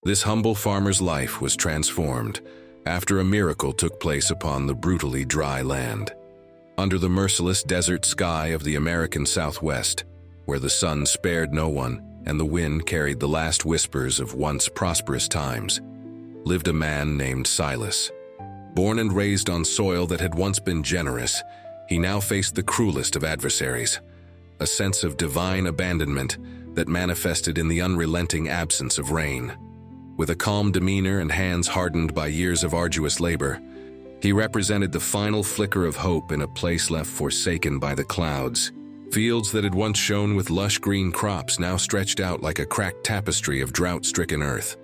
This humble farmer's life was transformed after a miracle took place upon the brutally dry land. Under the merciless desert sky of the American Southwest, where the sun spared no one and the wind carried the last whispers of once prosperous times, lived a man named Silas. Born and raised on soil that had once been generous, he now faced the cruelest of adversaries, a sense of divine abandonment that manifested in the unrelenting absence of rain. With a calm demeanor and hands hardened by years of arduous labor, he represented the final flicker of hope in a place left forsaken by the clouds. Fields that had once shone with lush green crops now stretched out like a cracked tapestry of drought-stricken earth.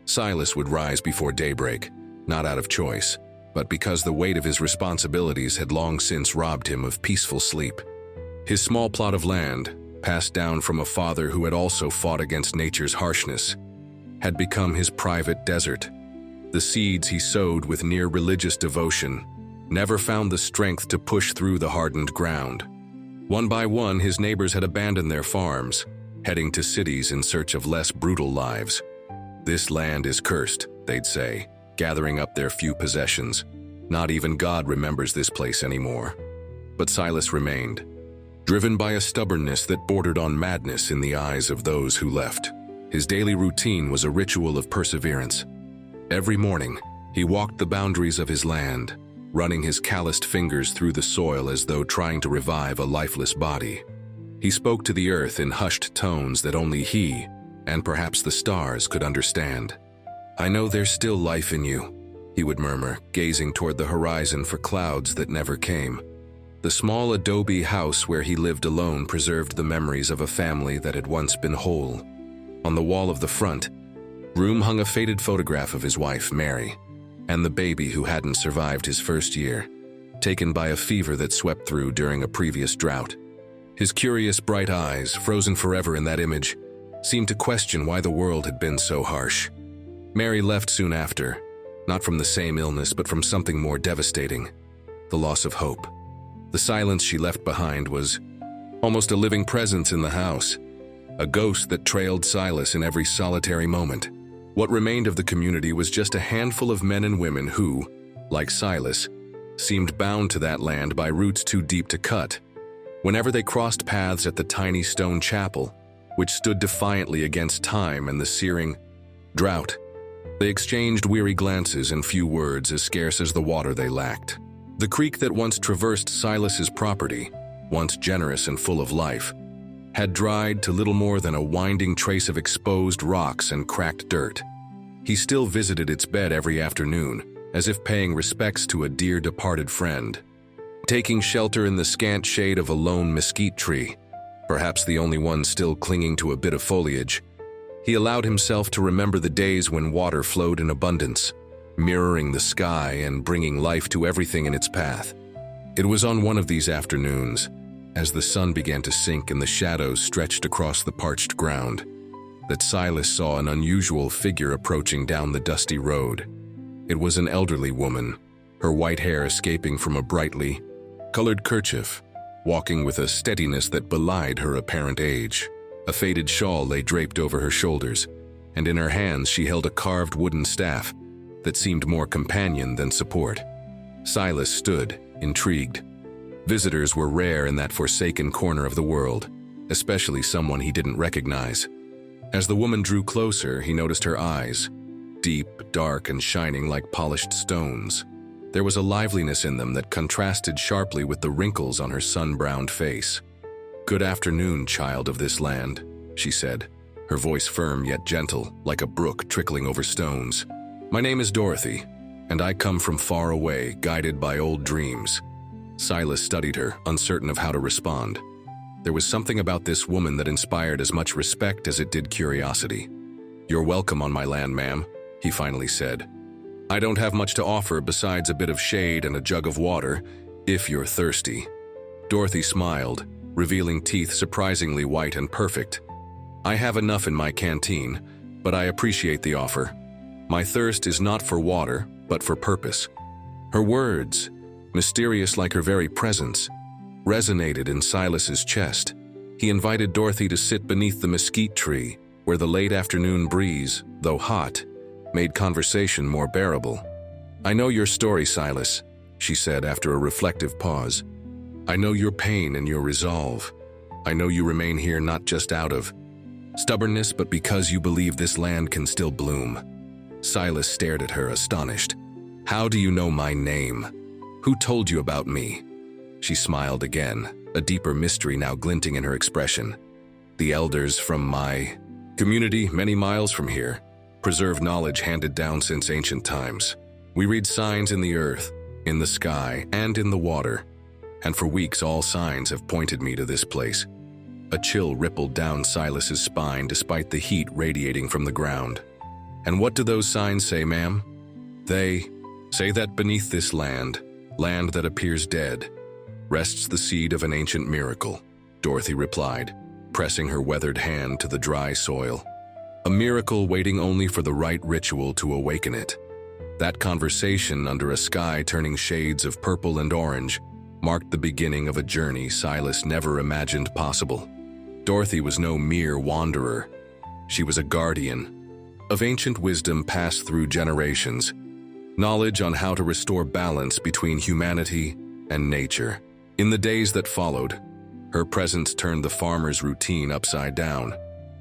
Silas would rise before daybreak, not out of choice, but because the weight of his responsibilities had long since robbed him of peaceful sleep. His small plot of land, passed down from a father who had also fought against nature's harshness, had become his private desert. The seeds he sowed with near religious devotion never found the strength to push through the hardened ground. One by one, his neighbors had abandoned their farms, heading to cities in search of less brutal lives. "This land is cursed," they'd say, gathering up their few possessions. "Not even God remembers this place anymore." But Silas remained, driven by a stubbornness that bordered on madness in the eyes of those who left. His daily routine was a ritual of perseverance. Every morning, he walked the boundaries of his land, running his calloused fingers through the soil as though trying to revive a lifeless body. He spoke to the earth in hushed tones that only he, and perhaps the stars, could understand. "I know there's still life in you," he would murmur, gazing toward the horizon for clouds that never came. The small adobe house where he lived alone preserved the memories of a family that had once been whole. On the wall of the front room hung a faded photograph of his wife, Mary, and the baby who hadn't survived his first year, taken by a fever that swept through during a previous drought. His curious bright eyes, frozen forever in that image, seemed to question why the world had been so harsh. Mary left soon after, not from the same illness but from something more devastating: the loss of hope. The silence she left behind was almost a living presence in the house, a ghost that trailed Silas in every solitary moment. What remained of the community was just a handful of men and women who, like Silas, seemed bound to that land by roots too deep to cut. Whenever they crossed paths at the tiny stone chapel, which stood defiantly against time and the searing drought, they exchanged weary glances and few words as scarce as the water they lacked. The creek that once traversed Silas's property, once generous and full of life, had dried to little more than a winding trace of exposed rocks and cracked dirt. He still visited its bed every afternoon, as if paying respects to a dear departed friend. Taking shelter in the scant shade of a lone mesquite tree, perhaps the only one still clinging to a bit of foliage, he allowed himself to remember the days when water flowed in abundance, mirroring the sky and bringing life to everything in its path. It was on one of these afternoons, as the sun began to sink and the shadows stretched across the parched ground, that Silas saw an unusual figure approaching down the dusty road. It was an elderly woman, her white hair escaping from a brightly colored kerchief, walking with a steadiness that belied her apparent age. A faded shawl lay draped over her shoulders, and in her hands she held a carved wooden staff that seemed more companion than support. Silas stood, intrigued. Visitors were rare in that forsaken corner of the world, especially someone he didn't recognize. As the woman drew closer, he noticed her eyes, deep, dark, and shining like polished stones. There was a liveliness in them that contrasted sharply with the wrinkles on her sun-browned face. "Good afternoon, child of this land," she said, her voice firm yet gentle, like a brook trickling over stones. "My name is Dorothy, and I come from far away, guided by old dreams." Silas studied her, uncertain of how to respond. There was something about this woman that inspired as much respect as it did curiosity. "You're welcome on my land, ma'am," he finally said. "I don't have much to offer besides a bit of shade and a jug of water, if you're thirsty." Dorothy smiled, revealing teeth surprisingly white and perfect. "I have enough in my canteen, but I appreciate the offer. My thirst is not for water, but for purpose." Her words, mysterious like her very presence, resonated in Silas's chest. He invited Dorothy to sit beneath the mesquite tree, where the late afternoon breeze though hot, made conversation more bearable. "I know your story, Silas," she said after a reflective pause. "I know your pain and your resolve. I know you remain here not just out of stubbornness, but because you believe this land can still bloom." Silas stared at her, astonished. "How do you know my name? Who told you about me?" She smiled again, a deeper mystery now glinting in her expression. "The elders from my community, many miles from here, preserve knowledge handed down since ancient times. We read signs in the earth, in the sky, and in the water, and for weeks all signs have pointed me to this place." A chill rippled down Silas's spine despite the heat radiating from the ground. "And what do those signs say, ma'am?" "They say that beneath this land that appears dead, rests the seed of an ancient miracle," Dorothy replied, pressing her weathered hand to the dry soil. "A miracle waiting only for the right ritual to awaken it." That conversation under a sky turning shades of purple and orange marked the beginning of a journey Silas never imagined possible. Dorothy was no mere wanderer. She was a guardian of ancient wisdom passed through generations, knowledge on how to restore balance between humanity and nature. In the days that followed, her presence turned the farmer's routine upside down.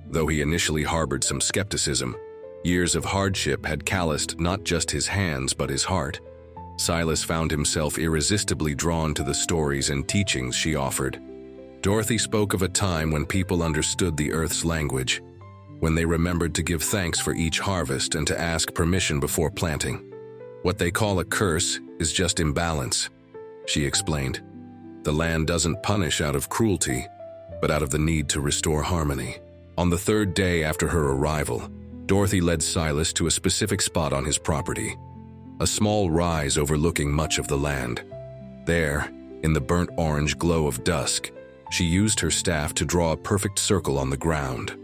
Though he initially harbored some skepticism, years of hardship had calloused not just his hands but his heart. Silas found himself irresistibly drawn to the stories and teachings she offered. Dorothy spoke of a time when people understood the earth's language, when they remembered to give thanks for each harvest and to ask permission before planting. "What they call a curse is just imbalance," she explained. "The land doesn't punish out of cruelty, but out of the need to restore harmony." On the third day after her arrival, Dorothy led Silas to a specific spot on his property, a small rise overlooking much of the land. There, in the burnt orange glow of dusk, she used her staff to draw a perfect circle on the ground.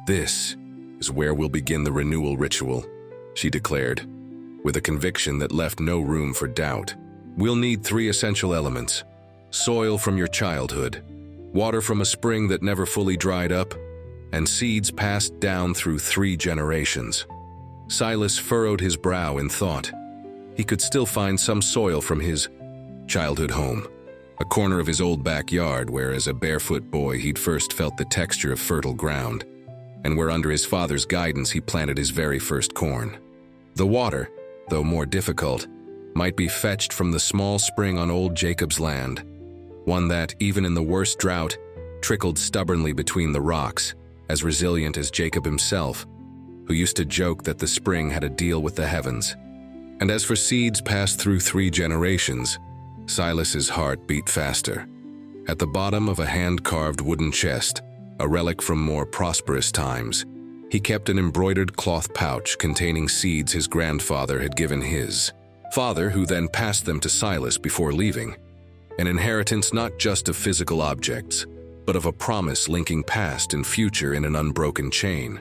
"This is where we'll begin the renewal ritual," she declared, with a conviction that left no room for doubt. "We'll need 3 essential elements: soil from your childhood, water from a spring that never fully dried up, and seeds passed down through 3 generations." Silas furrowed his brow in thought. He could still find some soil from his childhood home, a corner of his old backyard where as a barefoot boy he'd first felt the texture of fertile ground, and where under his father's guidance he planted his very first corn. The water, though more difficult, might be fetched from the small spring on old Jacob's land, one that, even in the worst drought, trickled stubbornly between the rocks, as resilient as Jacob himself, who used to joke that the spring had a deal with the heavens. And as for seeds passed through 3 generations, Silas's heart beat faster. At the bottom of a hand-carved wooden chest, a relic from more prosperous times, he kept an embroidered cloth pouch containing seeds his grandfather had given his father, who then passed them to Silas before leaving. An inheritance not just of physical objects, but of a promise linking past and future in an unbroken chain.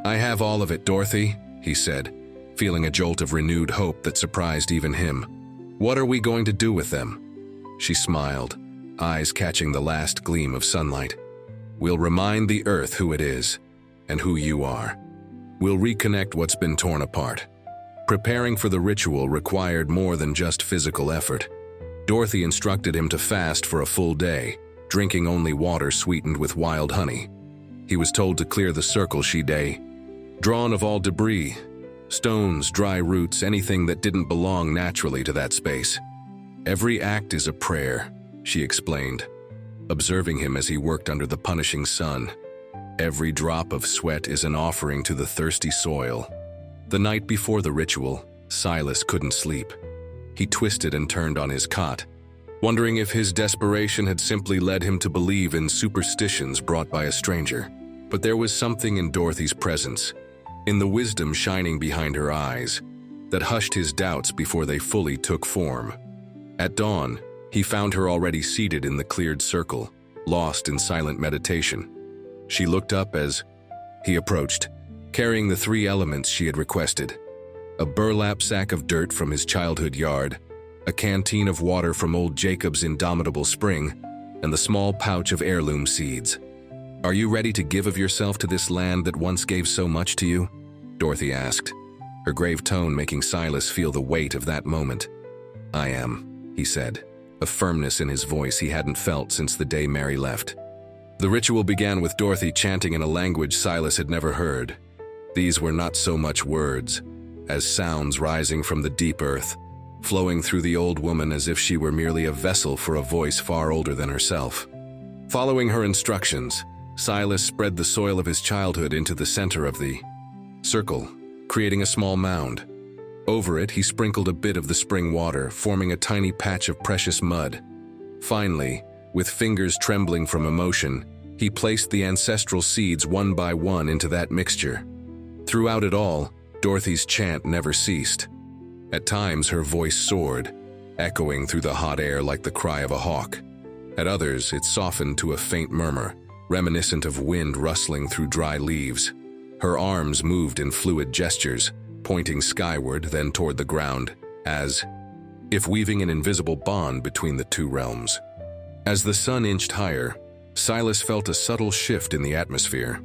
"I have all of it, Dorothy," he said, feeling a jolt of renewed hope that surprised even him. "What are we going to do with them?" She smiled, eyes catching the last gleam of sunlight. "We'll remind the earth who it is, and who you are. We'll reconnect what's been torn apart." Preparing for the ritual required more than just physical effort. Dorothy instructed him to fast for a full day, drinking only water sweetened with wild honey. He was told to clear the circle she day, drawn of all debris, stones, dry roots, anything that didn't belong naturally to that space. "Every act is a prayer," she explained, observing him as he worked under the punishing sun. "Every drop of sweat is an offering to the thirsty soil." The night before the ritual, Silas couldn't sleep. He twisted and turned on his cot, wondering if his desperation had simply led him to believe in superstitions brought by a stranger. But there was something in Dorothy's presence, in the wisdom shining behind her eyes, that hushed his doubts before they fully took form. At dawn, he found her already seated in the cleared circle, lost in silent meditation. She looked up as he approached, carrying the 3 elements she had requested: a burlap sack of dirt from his childhood yard, a canteen of water from old Jacob's indomitable spring, and the small pouch of heirloom seeds. "Are you ready to give of yourself to this land that once gave so much to you?" Dorothy asked, her grave tone making Silas feel the weight of that moment. "I am," he said, a firmness in his voice he hadn't felt since the day Mary left. The ritual began with Dorothy chanting in a language Silas had never heard. These were not so much words, as sounds rising from the deep earth, flowing through the old woman as if she were merely a vessel for a voice far older than herself. Following her instructions, Silas spread the soil of his childhood into the center of the circle, creating a small mound. Over it, he sprinkled a bit of the spring water, forming a tiny patch of precious mud. Finally, with fingers trembling from emotion, he placed the ancestral seeds one by one into that mixture. Throughout it all, Dorothy's chant never ceased. At times, her voice soared, echoing through the hot air like the cry of a hawk. At others, it softened to a faint murmur, reminiscent of wind rustling through dry leaves. Her arms moved in fluid gestures, pointing skyward, then toward the ground, as if weaving an invisible bond between the two realms. As the sun inched higher, Silas felt a subtle shift in the atmosphere.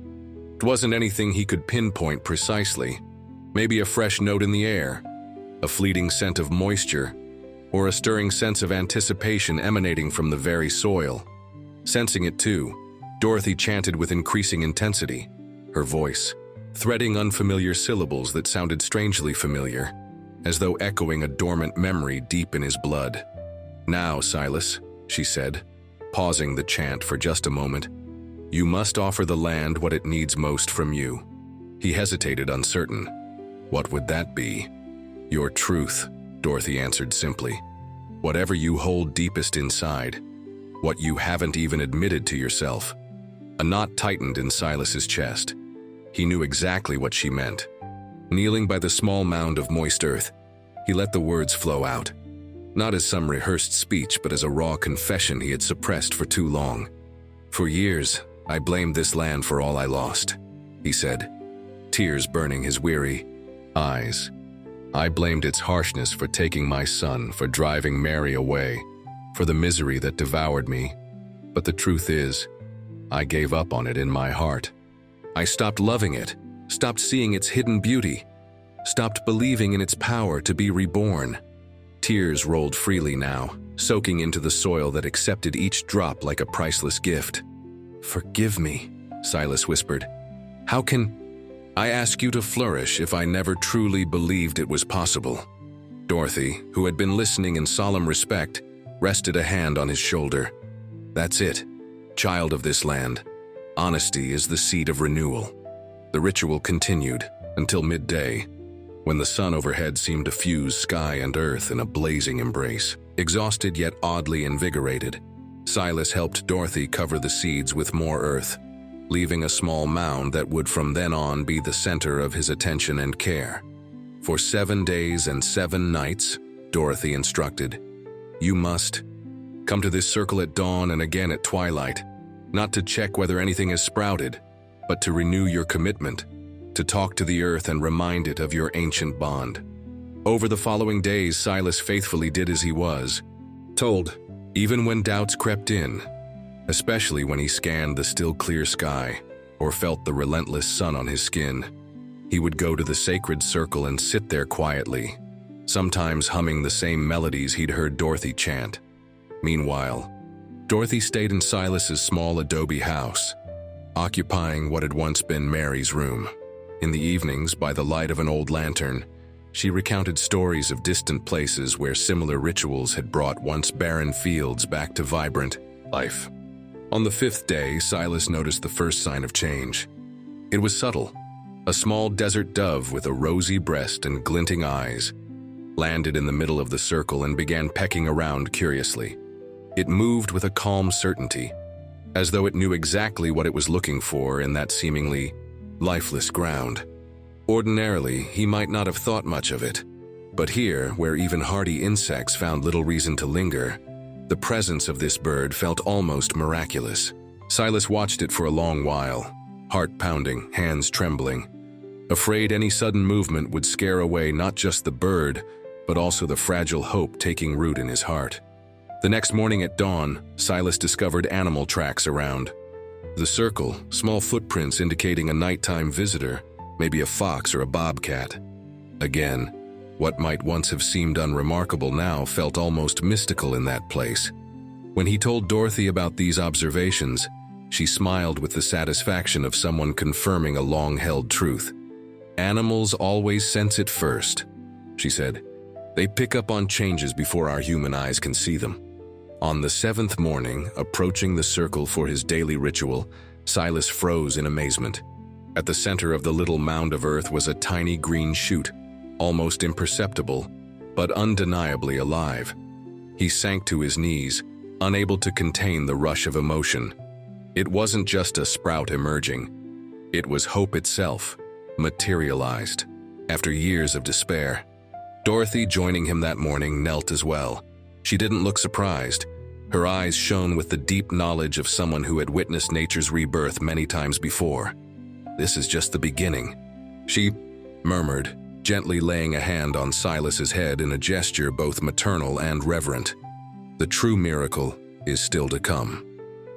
It wasn't anything he could pinpoint precisely. Maybe a fresh note in the air, a fleeting scent of moisture, or a stirring sense of anticipation emanating from the very soil. Sensing it too, Dorothy chanted with increasing intensity, her voice threading unfamiliar syllables that sounded strangely familiar, as though echoing a dormant memory deep in his blood. "Now, Silas," she said, pausing the chant for just a moment, "you must offer the land what it needs most from you." He hesitated, uncertain. "What would that be?" "Your truth," Dorothy answered simply. "Whatever you hold deepest inside, what you haven't even admitted to yourself." A knot tightened in Silas's chest. He knew exactly what she meant. Kneeling by the small mound of moist earth, he let the words flow out, not as some rehearsed speech, but as a raw confession he had suppressed for too long. "For years, I blamed this land for all I lost," he said, tears burning his weary eyes. "I blamed its harshness for taking my son, for driving Mary away, for the misery that devoured me. But the truth is, I gave up on it in my heart. I stopped loving it, stopped seeing its hidden beauty, stopped believing in its power to be reborn." Tears rolled freely now, soaking into the soil that accepted each drop like a priceless gift. "Forgive me," Silas whispered. "How can I ask you to flourish if I never truly believed it was possible?" Dorothy, who had been listening in solemn respect, rested a hand on his shoulder. "That's it, child of this land. Honesty is the seed of renewal." The ritual continued until midday, when the sun overhead seemed to fuse sky and earth in a blazing embrace. Exhausted yet oddly invigorated, Silas helped Dorothy cover the seeds with more earth, leaving a small mound that would from then on be the center of his attention and care. "For 7 days and 7 nights," Dorothy instructed, "you must come to this circle at dawn and again at twilight, not to check whether anything has sprouted, but to renew your commitment, to talk to the earth and remind it of your ancient bond." Over the following days, Silas faithfully did as he was told, even when doubts crept in, especially when he scanned the still clear sky or felt the relentless sun on his skin. He would go to the sacred circle and sit there quietly, sometimes humming the same melodies he'd heard Dorothy chant. Meanwhile, Dorothy stayed in Silas's small adobe house, occupying what had once been Mary's room. In the evenings, by the light of an old lantern, she recounted stories of distant places where similar rituals had brought once barren fields back to vibrant life. On the 5th day, Silas noticed the first sign of change. It was subtle. A small desert dove with a rosy breast and glinting eyes landed in the middle of the circle and began pecking around curiously. It moved with a calm certainty, as though it knew exactly what it was looking for in that seemingly lifeless ground. Ordinarily, he might not have thought much of it, but here, where even hardy insects found little reason to linger, the presence of this bird felt almost miraculous. Silas watched it for a long while, heart pounding, hands trembling, afraid any sudden movement would scare away not just the bird, but also the fragile hope taking root in his heart. The next morning at dawn, Silas discovered animal tracks around the circle, small footprints indicating a nighttime visitor, maybe a fox or a bobcat. Again, what might once have seemed unremarkable now felt almost mystical in that place. When he told Dorothy about these observations, she smiled with the satisfaction of someone confirming a long-held truth. "Animals always sense it first," she said. "They pick up on changes before our human eyes can see them." On the 7th morning, approaching the circle for his daily ritual, Silas froze in amazement. At the center of the little mound of earth was a tiny green shoot, almost imperceptible, but undeniably alive. He sank to his knees, unable to contain the rush of emotion. It wasn't just a sprout emerging. It was hope itself, materialized. After years of despair, Dorothy, joining him that morning, knelt as well. She didn't look surprised. Her eyes shone with the deep knowledge of someone who had witnessed nature's rebirth many times before. "This is just the beginning," she murmured, gently laying a hand on Silas's head in a gesture both maternal and reverent. "The true miracle is still to come."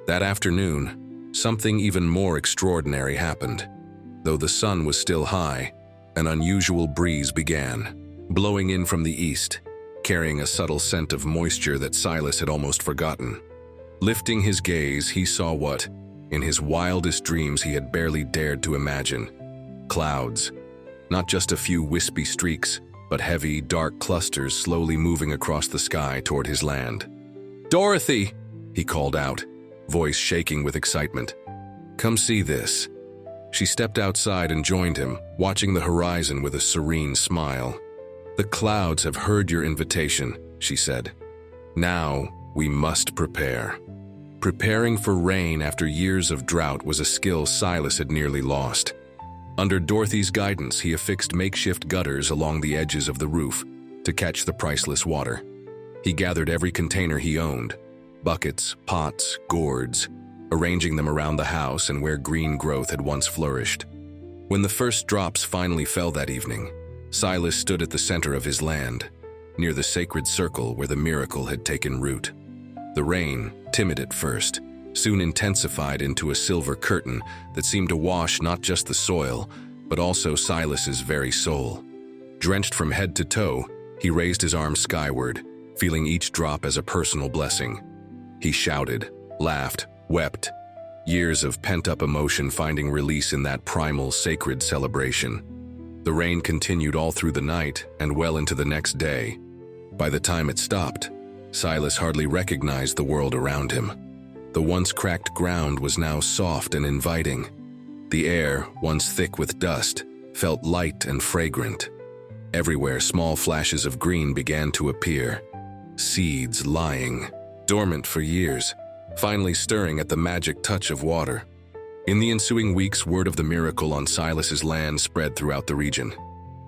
That afternoon, something even more extraordinary happened. Though the sun was still high, an unusual breeze began, blowing in from the east, carrying a subtle scent of moisture that Silas had almost forgotten. Lifting his gaze, he saw what, in his wildest dreams, he had barely dared to imagine. Clouds. Not just a few wispy streaks, but heavy, dark clusters slowly moving across the sky toward his land. "Dorothy!" he called out, voice shaking with excitement. "Come see this." She stepped outside and joined him, watching the horizon with a serene smile. "The clouds have heard your invitation," she said. "Now we must prepare." Preparing for rain after years of drought was a skill Silas had nearly lost. Under Dorothy's guidance, he affixed makeshift gutters along the edges of the roof to catch the priceless water. He gathered every container he owned, buckets, pots, gourds, arranging them around the house and where green growth had once flourished. When the first drops finally fell that evening, Silas stood at the center of his land, near the sacred circle where the miracle had taken root. The rain, timid at first, soon intensified into a silver curtain that seemed to wash not just the soil, but also Silas's very soul. Drenched from head to toe, he raised his arms skyward, feeling each drop as a personal blessing. He shouted, laughed, wept, years of pent-up emotion finding release in that primal, sacred celebration. The rain continued all through the night and well into the next day. By the time it stopped, Silas hardly recognized the world around him. The once cracked ground was now soft and inviting. The air, once thick with dust, felt light and fragrant. Everywhere, small flashes of green began to appear. Seeds lying, dormant for years, finally stirring at the magic touch of water. In the ensuing weeks, word of the miracle on Silas's land spread throughout the region.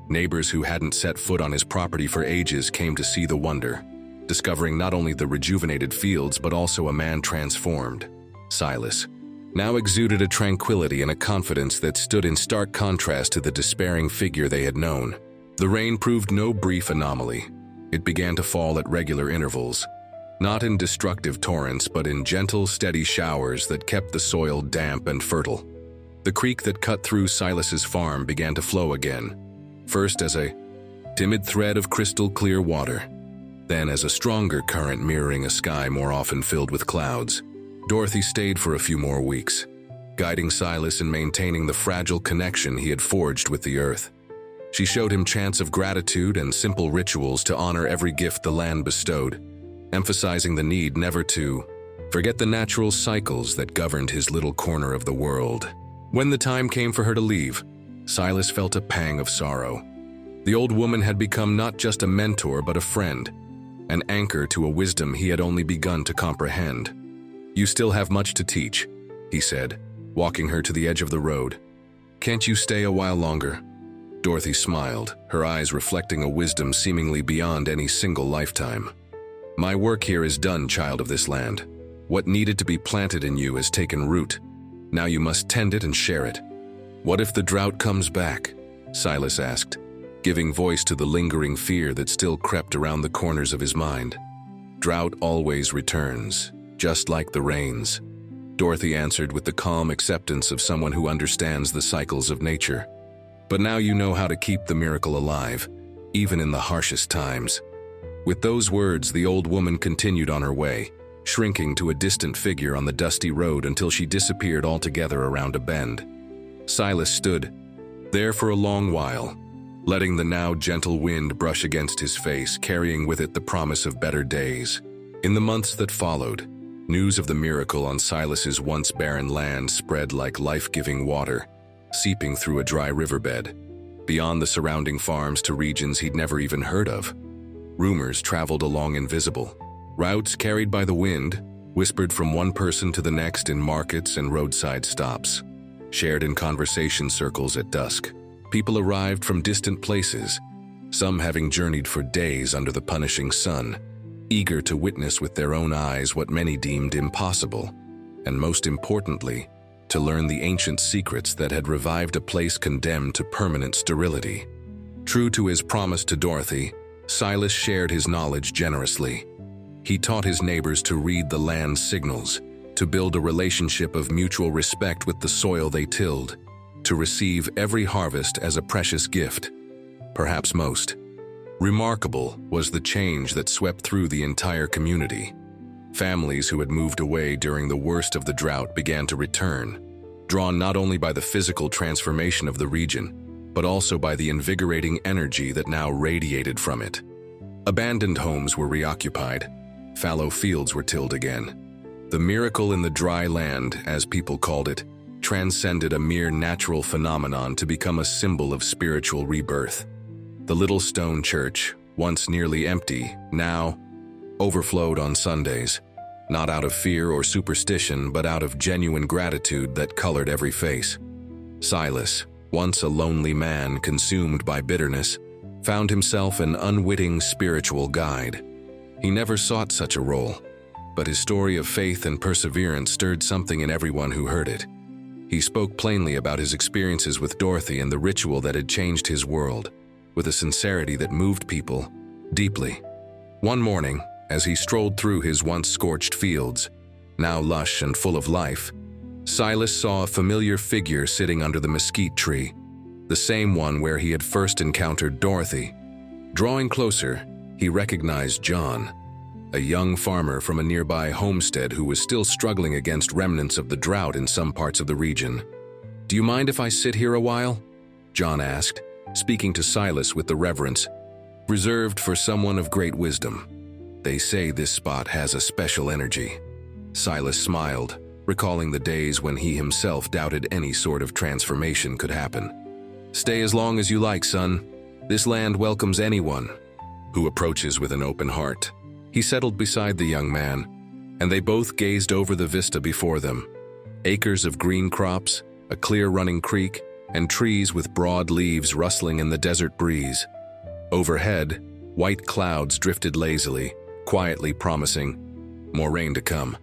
Neighbors who hadn't set foot on his property for ages came to see the wonder, discovering not only the rejuvenated fields but also a man transformed. Silas now exuded a tranquility and a confidence that stood in stark contrast to the despairing figure they had known. The rain proved no brief anomaly. It began to fall at regular intervals, not in destructive torrents but in gentle, steady showers that kept the soil damp and fertile. The creek that cut through Silas's farm began to flow again, first as a timid thread of crystal clear water, then as a stronger current mirroring a sky more often filled with clouds. Dorothy stayed for a few more weeks, guiding Silas in maintaining the fragile connection he had forged with the earth. She showed him chants of gratitude and simple rituals to honor every gift the land bestowed, emphasizing the need never to forget the natural cycles that governed his little corner of the world. When the time came for her to leave, Silas felt a pang of sorrow. The old woman had become not just a mentor but a friend, an anchor to a wisdom he had only begun to comprehend. "You still have much to teach," he said, walking her to the edge of the road. "Can't you stay a while longer?" Dorothy smiled, her eyes reflecting a wisdom seemingly beyond any single lifetime. "My work here is done, child of this land. What needed to be planted in you has taken root. Now you must tend it and share it." "What if the drought comes back?" Silas asked, giving voice to the lingering fear that still crept around the corners of his mind. "Drought always returns, just like the rains," Dorothy answered with the calm acceptance of someone who understands the cycles of nature. But now you know how to keep the miracle alive, even in the harshest times." With those words, the old woman continued on her way, shrinking to a distant figure on the dusty road until she disappeared altogether around a bend. Silas stood there for a long while, letting the now gentle wind brush against his face, carrying with it the promise of better days. In the months that followed, news of the miracle on Silas's once barren land spread like life-giving water, seeping through a dry riverbed, beyond the surrounding farms to regions he'd never even heard of. Rumors traveled along invisible routes carried by the wind, whispered from one person to the next in markets and roadside stops, shared in conversation circles at dusk. People arrived from distant places, some having journeyed for days under the punishing sun, eager to witness with their own eyes what many deemed impossible, and most importantly, to learn the ancient secrets that had revived a place condemned to permanent sterility. True to his promise to Dorothy, Silas shared his knowledge generously. He taught his neighbors to read the land's signals, to build a relationship of mutual respect with the soil they tilled, to receive every harvest as a precious gift. Perhaps most remarkable was the change that swept through the entire community. Families who had moved away during the worst of the drought began to return, drawn not only by the physical transformation of the region, but also by the invigorating energy that now radiated from it. Abandoned homes were reoccupied, fallow fields were tilled again. The miracle in the dry land, as people called it, transcended a mere natural phenomenon to become a symbol of spiritual rebirth. The little stone church, once nearly empty, now overflowed on Sundays, not out of fear or superstition, but out of genuine gratitude that colored every face. Silas, once a lonely man consumed by bitterness, found himself an unwitting spiritual guide. He never sought such a role, but his story of faith and perseverance stirred something in everyone who heard it. He spoke plainly about his experiences with Dorothy and the ritual that had changed his world, with a sincerity that moved people deeply. One morning, as he strolled through his once scorched fields, now lush and full of life, Silas saw a familiar figure sitting under the mesquite tree, the same one where he had first encountered Dorothy. Drawing closer, he recognized John, a young farmer from a nearby homestead who was still struggling against remnants of the drought in some parts of the region. "Do you mind if I sit here a while?" John asked, speaking to Silas with the reverence reserved for someone of great wisdom. "They say this spot has a special energy." Silas smiled, recalling the days when he himself doubted any sort of transformation could happen. "Stay as long as you like, son. This land welcomes anyone who approaches with an open heart." He settled beside the young man, and they both gazed over the vista before them. Acres of green crops, a clear running creek, and trees with broad leaves rustling in the desert breeze. Overhead, white clouds drifted lazily, quietly promising more rain to come.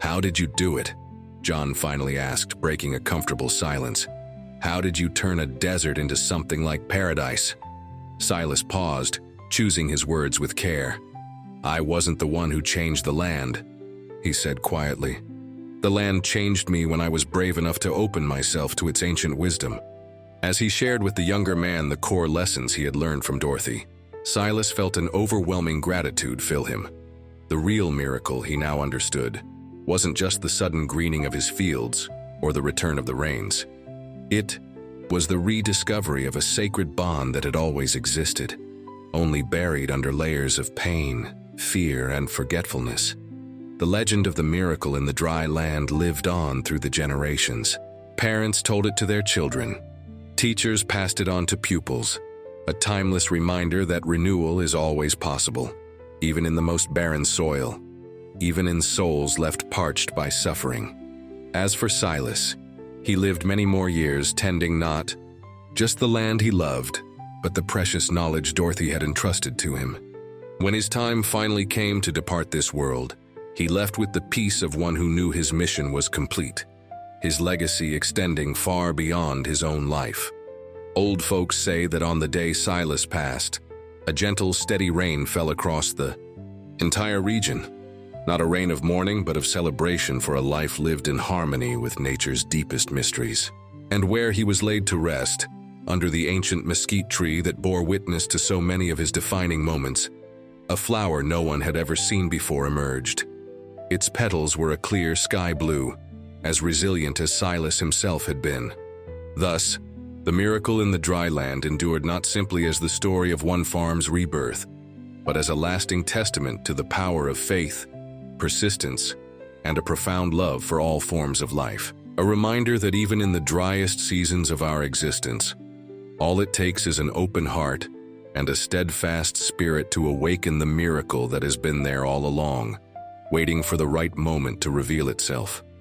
"How did you do it?" John finally asked, breaking a comfortable silence. "How did you turn a desert into something like paradise?" Silas paused, choosing his words with care. "I wasn't the one who changed the land," he said quietly. "The land changed me when I was brave enough to open myself to its ancient wisdom." As he shared with the younger man the core lessons he had learned from Dorothy, Silas felt an overwhelming gratitude fill him. The real miracle, he now understood, wasn't just the sudden greening of his fields or the return of the rains. It was the rediscovery of a sacred bond that had always existed, only buried under layers of pain, fear, and forgetfulness. The legend of the miracle in the dry land lived on through the generations. Parents told it to their children. Teachers passed it on to pupils, a timeless reminder that renewal is always possible, even in the most barren soil, even in souls left parched by suffering. As for Silas, he lived many more years tending not just the land he loved, but the precious knowledge Dorothy had entrusted to him. When his time finally came to depart this world, he left with the peace of one who knew his mission was complete, his legacy extending far beyond his own life. Old folks say that on the day Silas passed, a gentle, steady rain fell across the entire region. Not a rain of mourning, but of celebration for a life lived in harmony with nature's deepest mysteries. And where he was laid to rest, under the ancient mesquite tree that bore witness to so many of his defining moments, a flower no one had ever seen before emerged. Its petals were a clear sky blue, as resilient as Silas himself had been. Thus, the miracle in the dry land endured not simply as the story of one farm's rebirth, but as a lasting testament to the power of faith, persistence, and a profound love for all forms of life. A reminder that even in the driest seasons of our existence, all it takes is an open heart and a steadfast spirit to awaken the miracle that has been there all along, waiting for the right moment to reveal itself.